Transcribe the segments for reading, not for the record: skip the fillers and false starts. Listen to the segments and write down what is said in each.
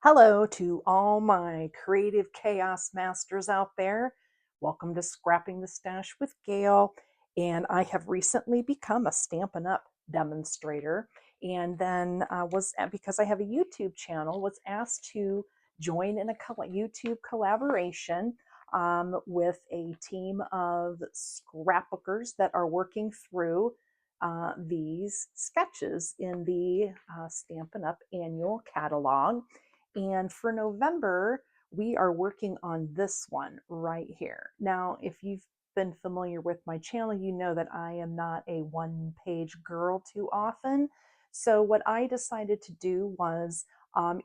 Hello to all my creative chaos masters out there. Welcome to Scrapping the Stash with Gail. And I have recently become a Stampin' Up! Demonstrator. And then because I have a YouTube channel, was asked to join in a YouTube collaboration with a team of scrapbookers that are working through these sketches in the Stampin' Up! Annual catalog. And for November, we are working on this one right here. Now, if you've been familiar with my channel, you know that I am not a one-page girl too often. So what I decided to do was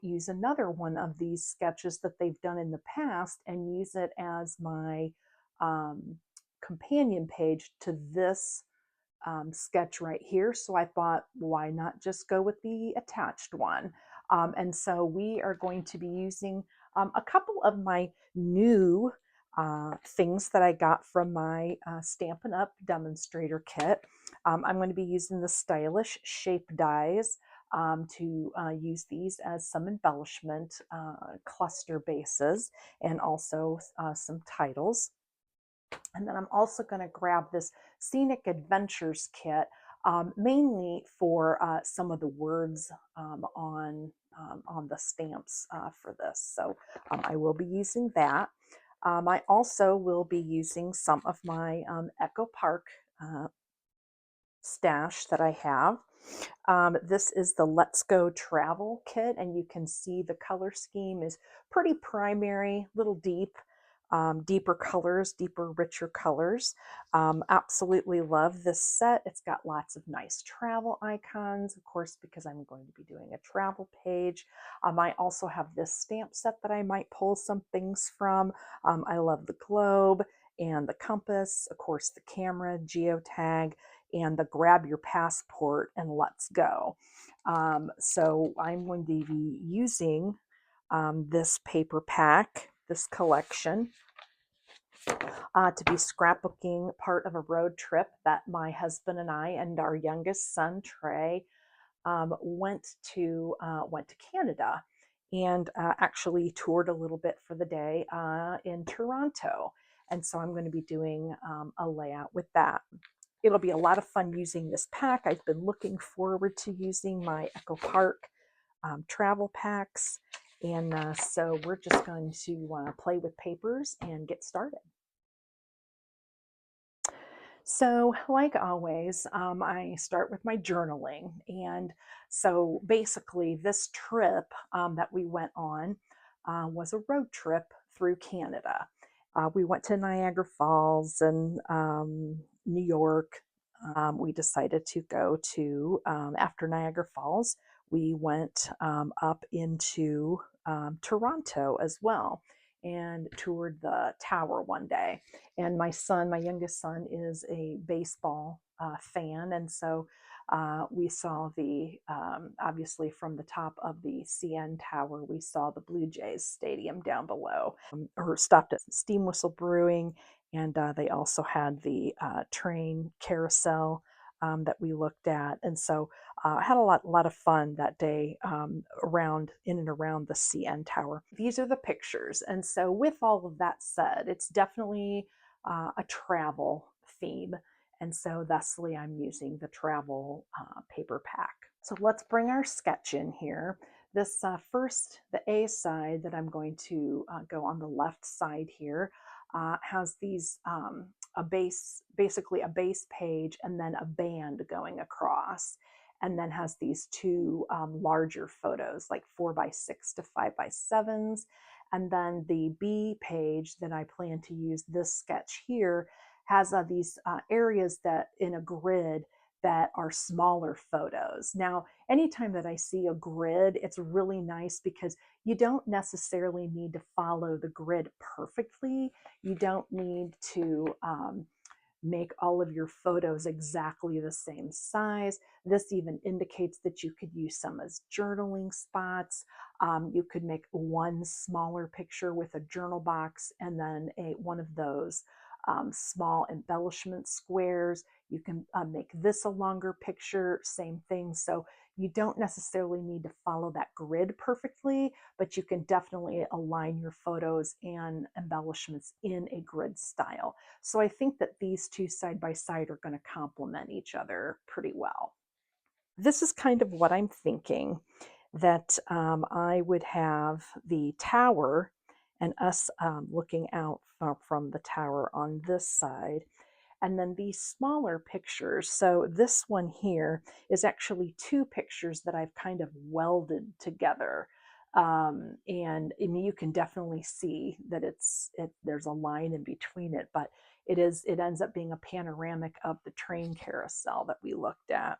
use another one of these sketches that they've done in the past and use it as my companion page to this sketch right here. So I thought, why not just go with the attached one? And so we are going to be using a couple of my new things that I got from my Stampin' Up! Demonstrator kit. I'm going to be using the stylish shape dies to use these as some embellishment cluster bases and also some titles. And then I'm also going to grab this Scenic Adventures kit, mainly for some of the words on the stamps for this. So I will be using that. I also will be using some of my Echo Park stash that I have. This is the Let's Go Travel kit, and you can see the color scheme is pretty primary, little deep, deeper colors, deeper, richer colors. Absolutely love this set. It's got lots of nice travel icons, of course, because I'm going to be doing a travel page. I also have this stamp set that I might pull some things from. I love the globe and the compass, of course, the camera, geotag, and the grab your passport and let's go. So I'm going to be using this paper pack, this collection, to be scrapbooking part of a road trip that my husband and I and our youngest son, Trey, went to Canada and actually toured a little bit for the day in Toronto. And so I'm going to be doing a layout with that. It'll be a lot of fun using this pack. I've been looking forward to using my Echo Park travel packs. And so we're just going to play with papers and get started. So, like always, I start with my journaling. And so basically, this trip that we went on was a road trip through Canada. We went to Niagara Falls and New York. We decided to go to, after Niagara Falls, we went up into Toronto as well and toured the tower one day. And my son, my youngest son, is a baseball fan. And so we saw obviously from the top of the CN Tower, we saw the Blue Jays Stadium down below, or stopped at Steam Whistle Brewing. And they also had the train carousel that we looked at. And so I had a lot of fun that day in and around the CN Tower. These are the pictures. And so with all of that said, it's definitely a travel theme. And so thusly I'm using the travel paper pack. So let's bring our sketch in here. This first, the A side that I'm going to go on the left side here has these basically a base page and then a band going across, and then has these two larger photos, like 4x6 to 5x7s. And then the B page that I plan to use this sketch here has these areas that in a grid that are smaller photos. Now, anytime that I see a grid, it's really nice because you don't necessarily need to follow the grid perfectly. You don't need to make all of your photos exactly the same size. This even indicates that you could use some as journaling spots. You could make one smaller picture with a journal box and then one of those small embellishment squares. You can make this a longer picture, same thing. So You don't necessarily need to follow that grid perfectly, but you can definitely align your photos and embellishments in a grid style. So I think that these two side by side are going to complement each other pretty well. This is kind of what I'm thinking, that I would have the tower and us looking out from the tower on this side, and then these smaller pictures. So this one here is actually two pictures that I've kind of welded together. And you can definitely see that there's a line in between it, but it ends up being a panoramic of the train carousel that we looked at.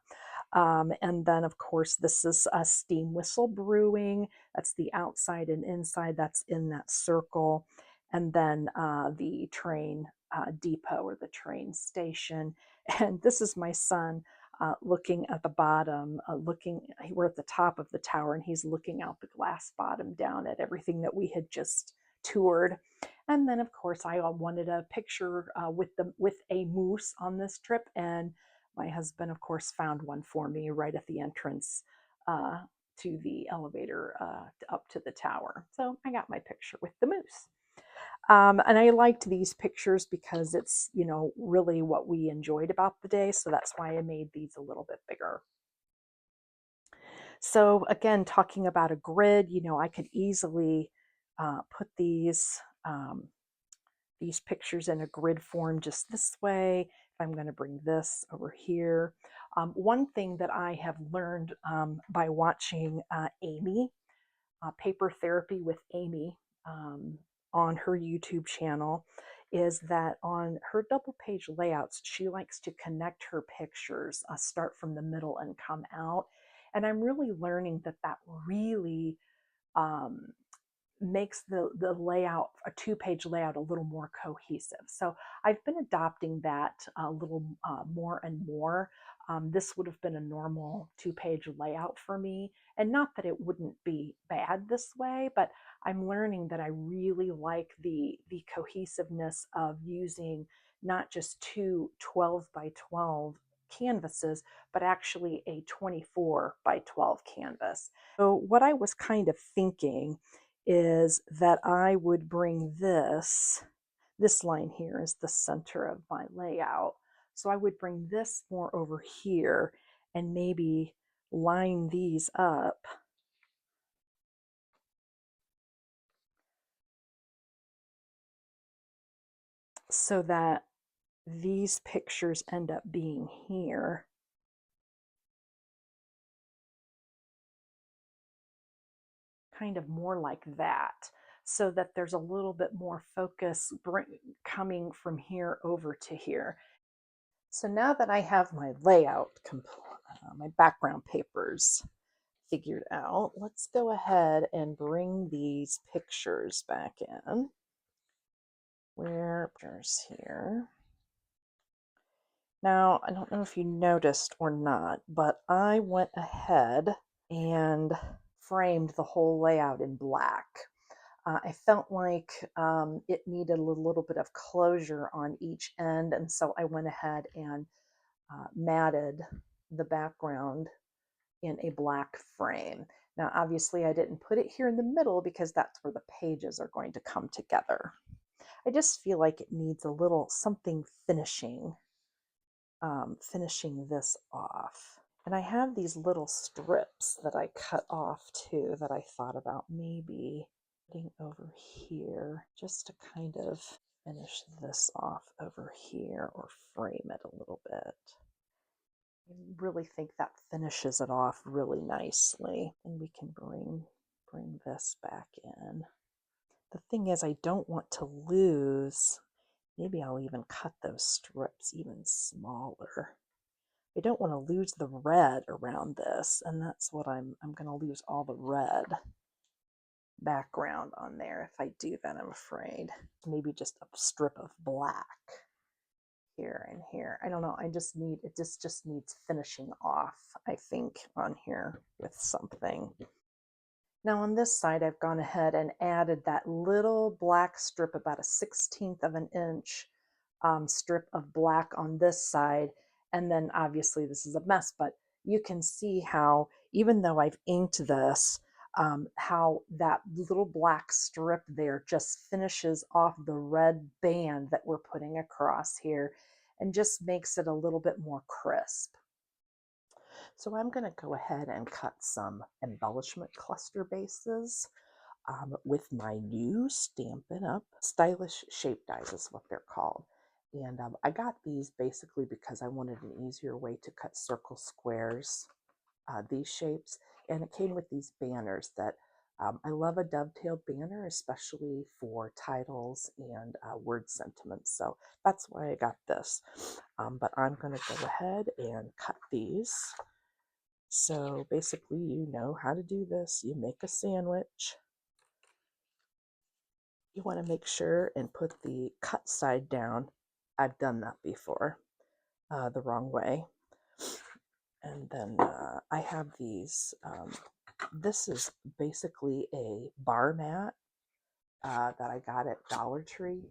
And then, of course, this is a steam whistle brewing. That's the outside and inside. That's in that circle. And then the train depot or the train station. And this is my son looking at the bottom, we're at the top of the tower, and he's looking out the glass bottom down at everything that we had just toured. And then, of course, I wanted a picture with a moose on this trip, and my husband, of course, found one for me right at the entrance uh, to the elevator up to the tower. So I got my picture with the moose. And I liked these pictures because it's, really what we enjoyed about the day. So that's why I made these a little bit bigger. So again, talking about a grid, I could easily put these pictures in a grid form just this way. If I'm going to bring this over here. One thing that I have learned by watching Amy, Paper Therapy with Amy, on her YouTube channel, is that on her double page layouts, she likes to connect her pictures, start from the middle and come out. And I'm really learning that really um, makes the layout, a two-page layout, a little more cohesive. So I've been adopting that a little more and more. This would have been a normal two-page layout for me, and not that it wouldn't be bad this way, but I'm learning that I really like the cohesiveness of using not just two 12 by 12 canvases, but actually a 24 by 12 canvas. So what I was kind of thinking is that I would bring this line here is the center of my layout. So I would bring this more over here and maybe line these up so that these pictures end up being here. Kind of more like that, so that there's a little bit more focus coming from here over to here. So now that I have my layout, my background papers figured out, let's go ahead and bring these pictures back in. Where pictures here? Now, I don't know if you noticed or not, but I went ahead and framed the whole layout in black. I felt like it needed a little bit of closure on each end, and so I went ahead and matted the background in a black frame. Now, obviously, I didn't put it here in the middle because that's where the pages are going to come together. I just feel like it needs a little something finishing this off. And I have these little strips that I cut off too that I thought about maybe putting over here just to kind of finish this off over here or frame it a little bit. I really think that finishes it off really nicely. And we can bring this back in. The thing is, I don't want to lose, maybe I'll even cut those strips even smaller. I don't want to lose the red around this, and that's what I'm going to lose all the red background on there. If I do that, I'm afraid. Maybe just a strip of black here and here. I don't know. It just needs finishing off, I think, on here with something. Now on this side, I've gone ahead and added that little black strip, about a 1/16 of an inch strip of black on this side. And then obviously this is a mess, but you can see how even though I've inked this, how that little black strip there just finishes off the red band that we're putting across here and just makes it a little bit more crisp. So I'm going to go ahead and cut some embellishment cluster bases with my new Stampin' Up! Stylish shape dies is what they're called. And I got these basically because I wanted an easier way to cut circle squares, these shapes. And it came with these banners that I love a dovetail banner, especially for titles and word sentiments. So that's why I got this. But I'm going to go ahead and cut these. So basically, you know how to do this. You make a sandwich. You want to make sure and put the cut side down. I've done that before, the wrong way. And then I have these. This is basically a bar mat that I got at Dollar Tree.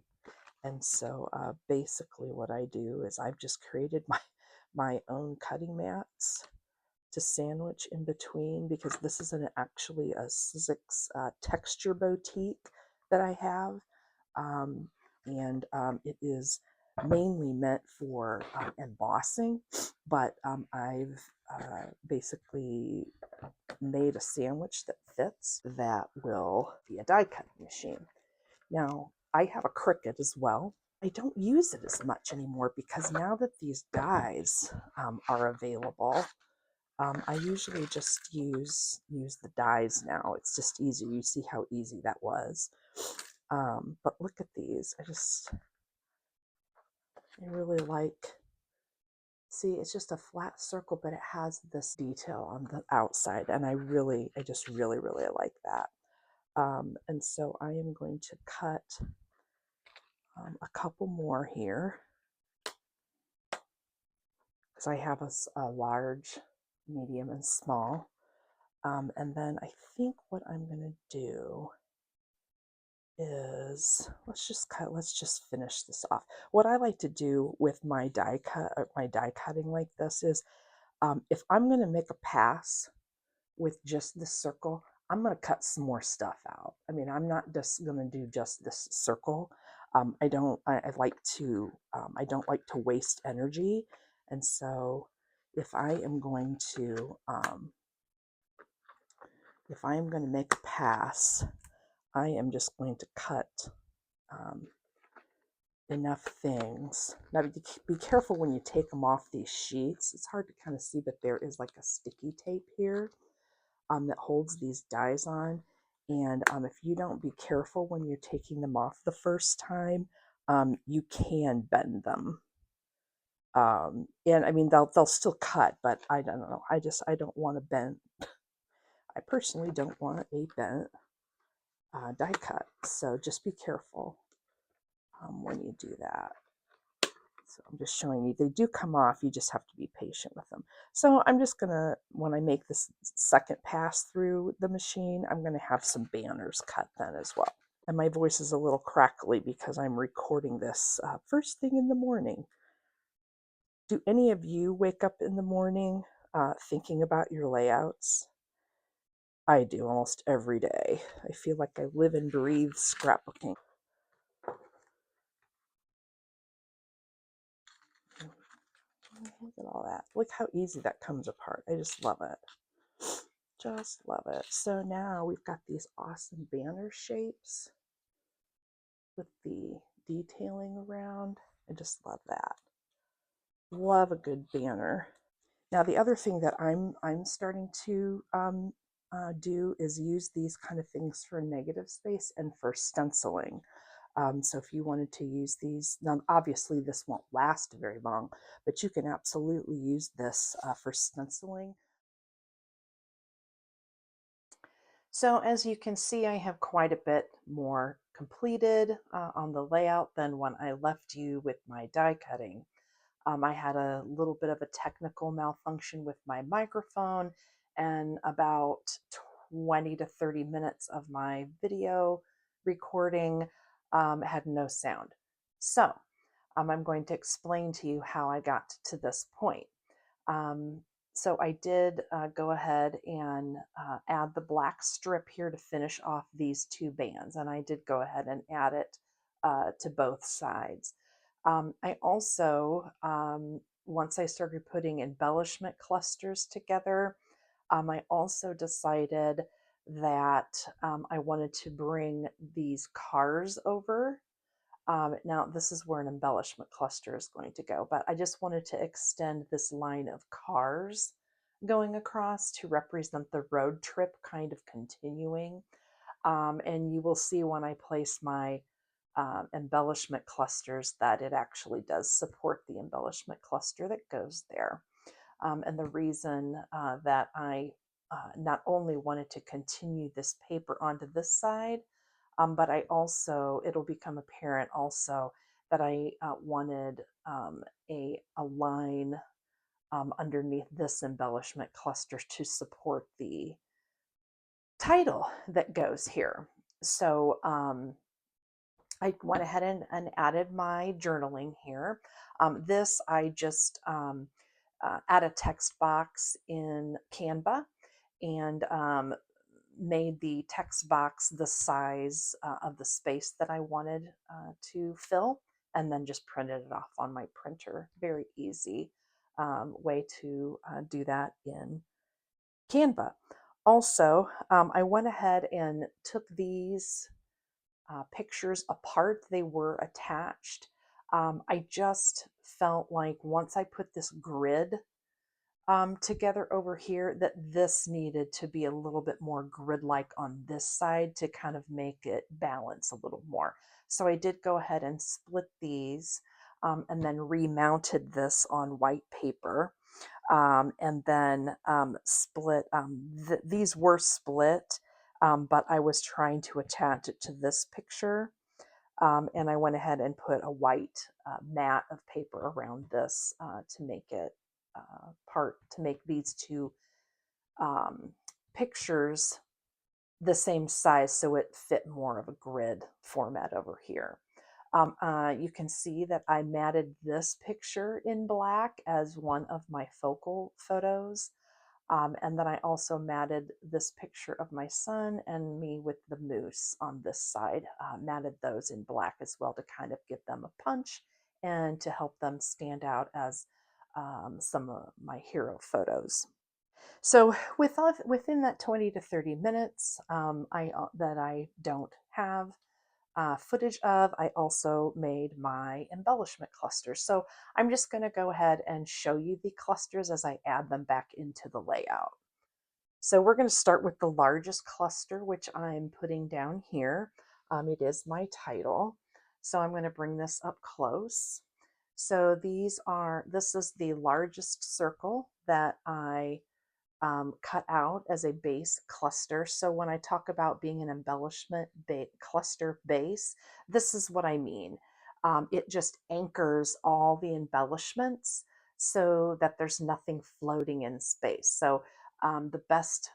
And so basically what I do is I've just created my own cutting mats to sandwich in between, because this is actually a Sizzix texture boutique that I have. And it is mainly meant for embossing, but I've basically made a sandwich that fits that will be a die cutting machine. Now, I have a Cricut as well. I don't use it as much anymore because now that these dies are available, I usually just use the dies now. It's just easier. You see how easy that was. But look at these. I really like, see, it's just a flat circle, but it has this detail on the outside. And I just really, really like that. And so I am going to cut a couple more here, because I have a large, medium, and small. And then I think what I'm going to do is let's just finish this off. What I like to do with my die cutting like this is, if I'm going to make a pass with just this circle, I'm going to cut some more stuff out. I mean, I'm not just going to do just this circle. I don't like to I don't like to waste energy, and so if I am going to make a pass, I am just going to cut enough things. Now be careful when you take them off these sheets. It's hard to kind of see, but there is like a sticky tape here that holds these dies on. And if you don't be careful when you're taking them off the first time, you can bend them. And I mean, they'll still cut, but I don't know. I don't want to bend. I personally don't want a bent die cut. So just be careful when you do that. So I'm just showing you, they do come off, you just have to be patient with them. So I'm just gonna, when I make this second pass through the machine, I'm gonna have some banners cut then as well. And my voice is a little crackly because I'm recording this first thing in the morning. Do any of you wake up in the morning thinking about your layouts? I do almost every day. I feel like I live and breathe scrapbooking. Look at all that. Look how easy that comes apart. I just love it. Just love it. So now we've got these awesome banner shapes with the detailing around. I just love that. Love a good banner. Now the other thing that I'm starting to do is use these kind of things for negative space and for stenciling. So if you wanted to use these, now obviously this won't last very long, but you can absolutely use this for stenciling. So as you can see, I have quite a bit more completed on the layout than when I left you with my die cutting. I had a little bit of a technical malfunction with my microphone, and about 20 to 30 minutes of my video recording had no sound. So I'm going to explain to you how I got to this point. So I did go ahead and add the black strip here to finish off these two bands, and I did go ahead and add it to both sides. I also, once I started putting embellishment clusters together, I also decided that I wanted to bring these cars over. Now, this is where an embellishment cluster is going to go, but I just wanted to extend this line of cars going across to represent the road trip kind of continuing. And you will see when I place my embellishment clusters that it actually does support the embellishment cluster that goes there. And the reason that I not only wanted to continue this paper onto this side, but I also, it'll become apparent also that I wanted a line underneath this embellishment cluster to support the title that goes here. So I went ahead and added my journaling here. This I just add a text box in Canva and made the text box the size of the space that I wanted to fill, and then just printed it off on my printer. Very easy way to do that in Canva. Also, I went ahead and took these pictures apart. They were attached. I just felt like once I put this grid together over here, that this needed to be a little bit more grid-like on this side to kind of make it balance a little more. So I did go ahead and split these and then remounted this on white paper. And then split, these were split, but I was trying to attach it to this picture. And I went ahead and put a white mat of paper around this to make it to make these two pictures the same size so it fit more of a grid format over here. You can see that I matted this picture in black as one of my focal photos. And then I also matted this picture of my son and me with the moose on this side, matted those in black as well to kind of give them a punch and to help them stand out as some of my hero photos. So within that 20 to 30 minutes that I don't have footage of, I also made my embellishment clusters. So I'm just going to go ahead and show you the clusters as I add them back into the layout. So we're going to start with the largest cluster, which I'm putting down here. It is my title. So I'm going to bring this up close. So this is the largest circle that I cut out as a base cluster. So when I talk about being an embellishment cluster base, this is what I mean. It just anchors all the embellishments so that there's nothing floating in space. So the best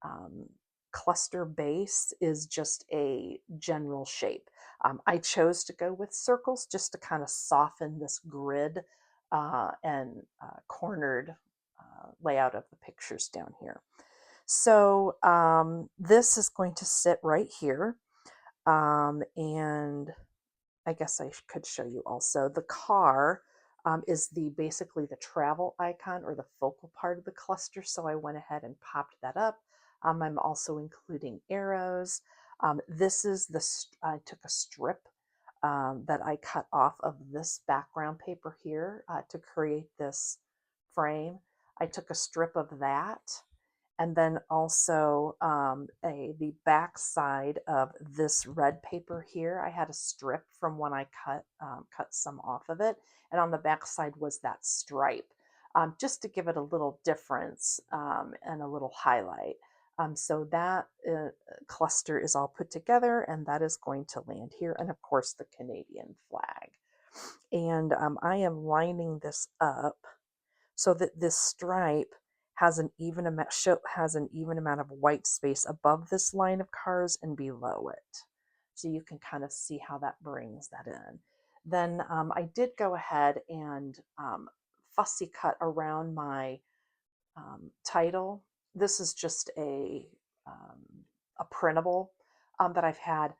um, cluster base is just a general shape. I chose to go with circles just to kind of soften this grid and cornered layout of the pictures down here. So this is going to sit right here. And I guess I could show you also the car is basically the travel icon or the focal part of the cluster. So I went ahead and popped that up. I'm also including arrows. This is I took a strip that I cut off of this background paper here to create this frame. I took a strip of that, and then also the back side of this red paper here. I had a strip from when I cut some off of it, and on the back side was that stripe, just to give it a little difference and a little highlight. So that cluster is all put together, and that is going to land here, and of course the Canadian flag. And I am lining this up so that this stripe has an even amount of white space above this line of cars and below it. So you can kind of see how that brings that in. Then I did go ahead and fussy cut around my title. This is just a printable that I've had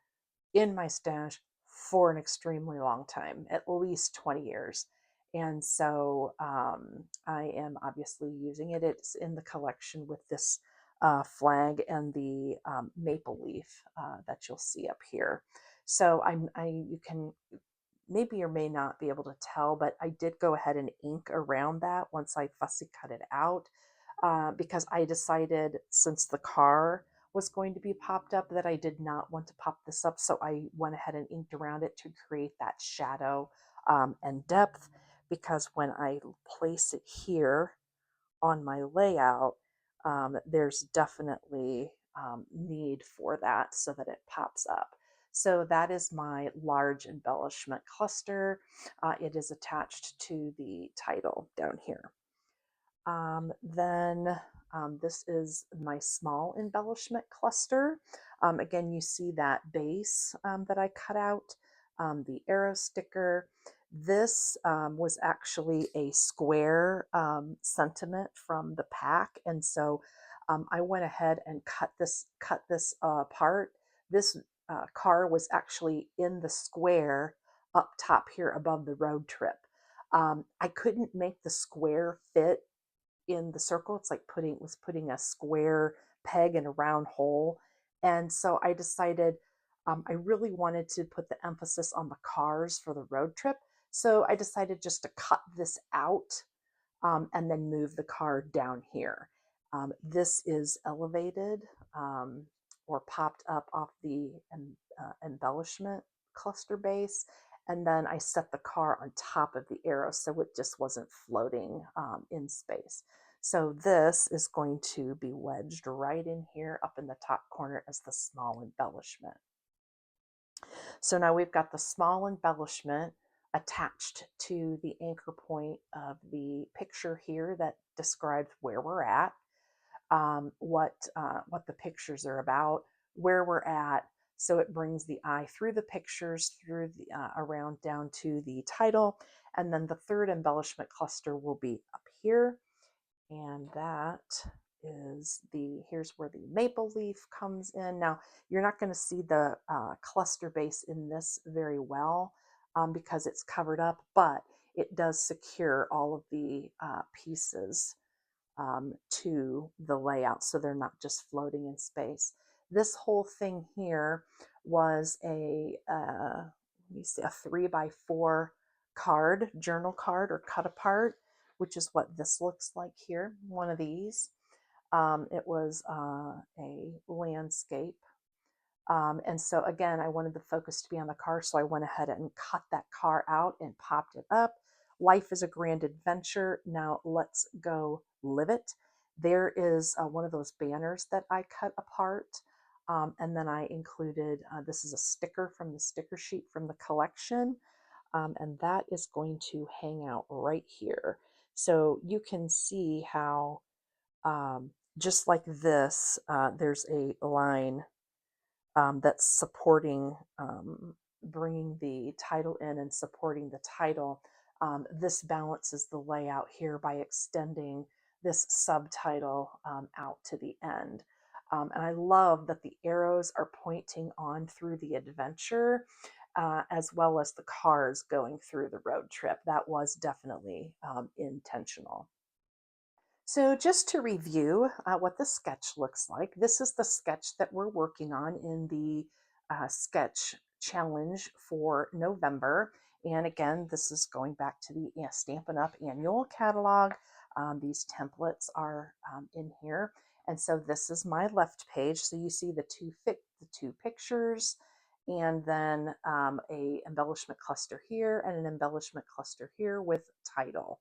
in my stash for an extremely long time, at least 20 years. And so I am obviously using it. It's in the collection with this flag and the maple leaf that you'll see up here. So you can maybe or may not be able to tell, but I did go ahead and ink around that once I fussy cut it out because I decided since the car was going to be popped up that I did not want to pop this up. So I went ahead and inked around it to create that shadow and depth, because when I place it here on my layout, there's definitely need for that so that it pops up. So that is my large embellishment cluster. It is attached to the title down here. Then this is my small embellishment cluster. Again, you see that base that I cut out, the arrow sticker. This was actually a square sentiment from the pack, and so I went ahead and cut this apart. This car was actually in the square up top here above the road trip. I couldn't make the square fit in the circle. It's like putting a square peg in a round hole. And so I decided I really wanted to put the emphasis on the cars for the road trip. So I decided just to cut this out and then move the car down here. This is elevated or popped up off the embellishment cluster base. And then I set the car on top of the arrow so it just wasn't floating in space. So this is going to be wedged right in here up in the top corner as the small embellishment. So now we've got the small embellishment attached to the anchor point of the picture here that describes where we're at, what the pictures are about, where we're at. So it brings the eye through the pictures, through the around down to the title, and then the third embellishment cluster will be up here, and that is here's where the maple leaf comes in. Now you're not going to see the cluster base in this very well because it's covered up, but it does secure all of the pieces to the layout so they're not just floating in space. This whole thing here was let me see, a 3x4 card, journal card or cut apart, which is what this looks like here, one of these. It was a landscape. And so again, I wanted the focus to be on the car, so I went ahead and cut that car out and popped it up. Life is a grand adventure. Now let's go live it. There is one of those banners that I cut apart. And then I included, this is a sticker from the sticker sheet from the collection. And that is going to hang out right here. So you can see how, just like this, there's a line that's supporting, bringing the title in and supporting the title. This balances the layout here by extending this subtitle out to the end. And I love that the arrows are pointing on through the adventure as well as the cars going through the road trip. That was definitely intentional. So just to review what the sketch looks like, this is the sketch that we're working on in the sketch challenge for November. And again, this is going back to the Stampin' Up! Annual catalog. These templates are in here. And so this is my left page. So you see the two pictures, and then a embellishment cluster here and an embellishment cluster here with title.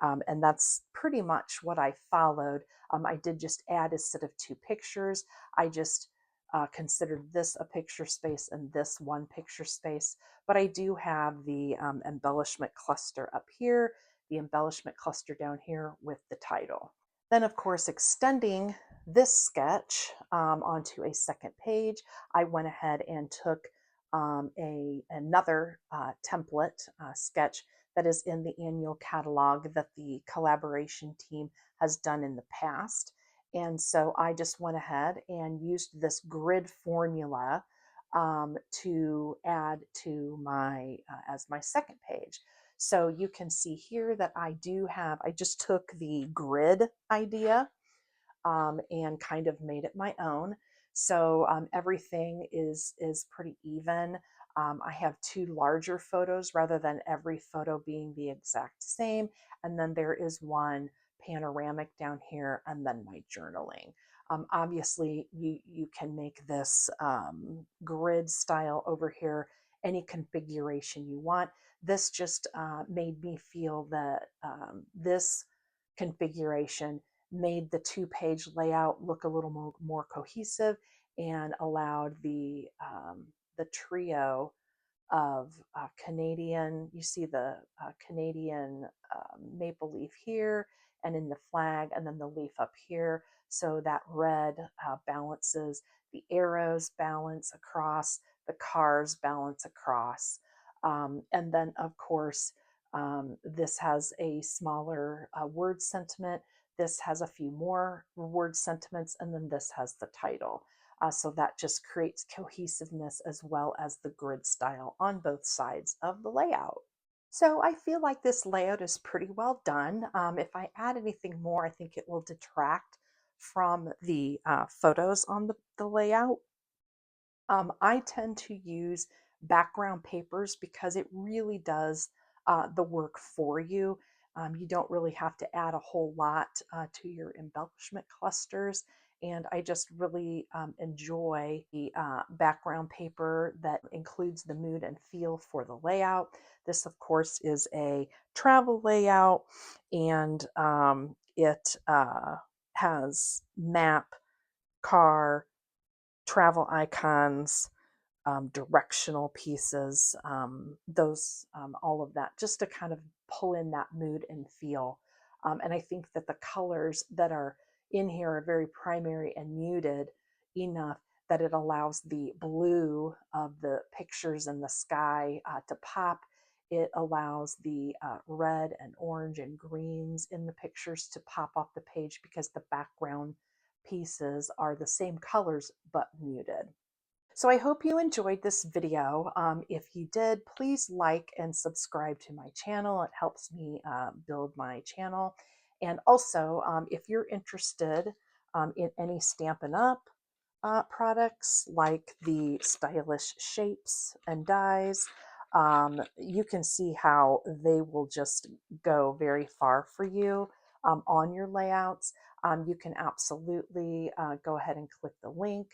And that's pretty much what I followed. I did just add a set of two pictures. I just considered this a picture space and this one picture space, but I do have the embellishment cluster up here, the embellishment cluster down here with the title. Then of course, extending this sketch onto a second page, I went ahead and took another template sketch that is in the annual catalog that the collaboration team has done in the past. And so I just went ahead and used this grid formula to add to my as my second page. So you can see here that I just took the grid idea and kind of made it my own. So everything is pretty even. I have two larger photos rather than every photo being the exact same. And then there is one panoramic down here, and then my journaling. Obviously, you can make this grid style over here any configuration you want. This just made me feel that this configuration made the two-page layout look a little more cohesive and allowed the trio of Canadian, you see the Canadian maple leaf here and in the flag, and then the leaf up here. So that red balances, the arrows balance across, the cars balance across. And then, of course, this has a smaller word sentiment. This has a few more word sentiments, and then this has the title. So that just creates cohesiveness as well as the grid style on both sides of the layout. So I feel like this layout is pretty well done. If I add anything more, I think it will detract from the photos on the layout. I tend to use background papers because it really does the work for you. You don't really have to add a whole lot to your embellishment clusters. And I just really enjoy the background paper that includes the mood and feel for the layout. This, of course, is a travel layout, and it has map, car, travel icons, directional pieces, all of that, just to kind of pull in that mood and feel. And I think that the colors that are in here are very primary and muted enough that it allows the blue of the pictures in the sky to pop. It allows the red and orange and greens in the pictures to pop off the page because the background pieces are the same colors but muted. So I hope you enjoyed this video. If you did, please like and subscribe to my channel. It helps me build my channel. And also, if you're interested in any Stampin' Up! Products like the stylish shapes and dies, you can see how they will just go very far for you on your layouts. You can absolutely go ahead and click the link.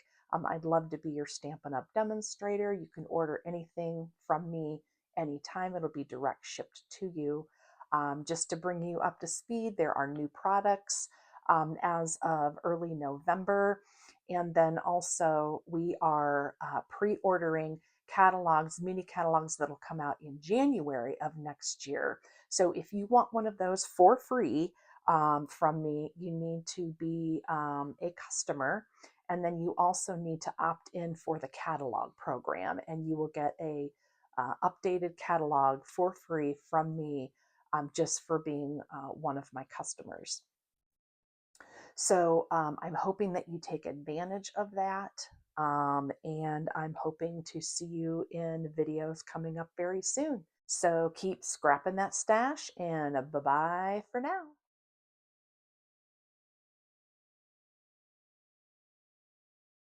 I'd love to be your Stampin' Up! Demonstrator. You can order anything from me anytime. It'll be direct shipped to you. Just to bring you up to speed, there are new products as of early November. And then also we are pre-ordering catalogs, mini catalogs that'll come out in January of next year. So if you want one of those for free from me, you need to be a customer. And then you also need to opt in for the catalog program, and you will get a updated catalog for free from me just for being one of my customers. So I'm hoping that you take advantage of that. And I'm hoping to see you in videos coming up very soon. So keep scrapping that stash, and bye-bye for now.